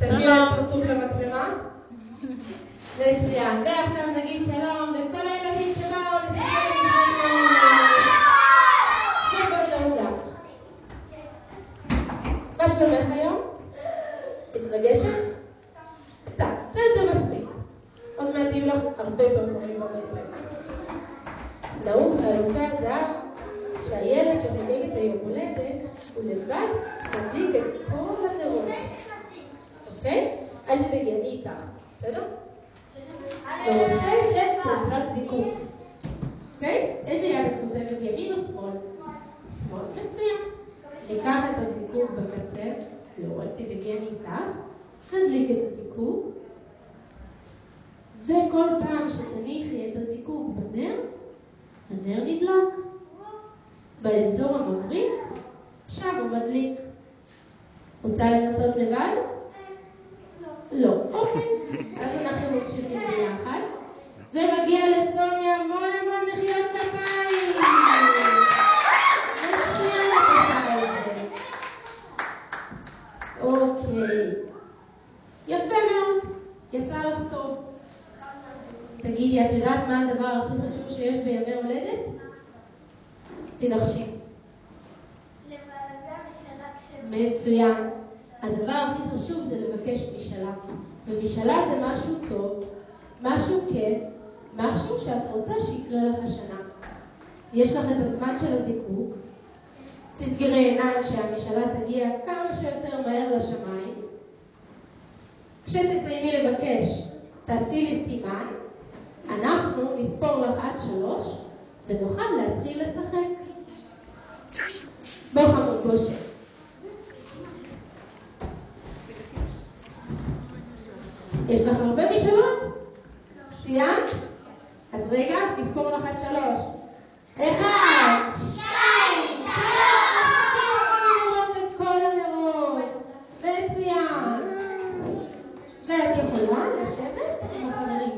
תסביר על פרצוף למצלמה. מצוין. ועכשיו נגיד שלום לכל הילדים שבאו לספר איתנו. בואי לעודה. מה שלומך היום? מתרגשת? קצת. זה מספיק. עוד מעט יהיו לך הרבה פרקורים במצלמה. נהוג חילופי הדעת שהילד שחוגג את היום הולדת הוא לבד מדליק את כל הנרות. אוקיי? אל תדאגי, אני איתך. בסדר? ועושה את זה בעזרת זיקוק. אוקיי? איזה יד את כותבת, ימין או שמאל? שמאל. מצוין. ניקח את הזיקוק בקצה. לא, אל תדאגי, אני איתך. נדליק את הזיקוק. וכל פעם שתניחי את הזיקוק בנר, הנר נדלק. באזור המבריק, שם הוא מדליק. רוצה לנסות לבד? לא. אוקיי. אז אנחנו ממשיכים ביחד. ומגיע לסוניה המון מחיאות כפיים. מצוין את זה. אוקיי. יפה מאוד. יצא לך טוב. תגידי, את יודעת מה הדבר הכי חשוב שיש בימי הולדת? תנחשי. לבצע משאלה מצוין. הדבר הכי חשוב זה לבקש משאלה. ומשאלה זה משהו טוב, משהו כיף, משהו שאת רוצה שיקרה לך השנה. יש לך את הזמן של הזיקוק. תסגרי עיניים שהמשאלה תגיע כמה שיותר מהר לשמיים. כשתסיימי לבקש, תעשי לי סימן. אנחנו נספור לך עד 3 ונוכל להתחיל לשחק. בוא חמוד, בוא שב. יש לך הרבה משאלות? סיימת? אז רגע, נספור לך עד 3. 1, 2, 3. נראות את כל הנרות. מצוין. ואת יכולה לשבת עם החברים.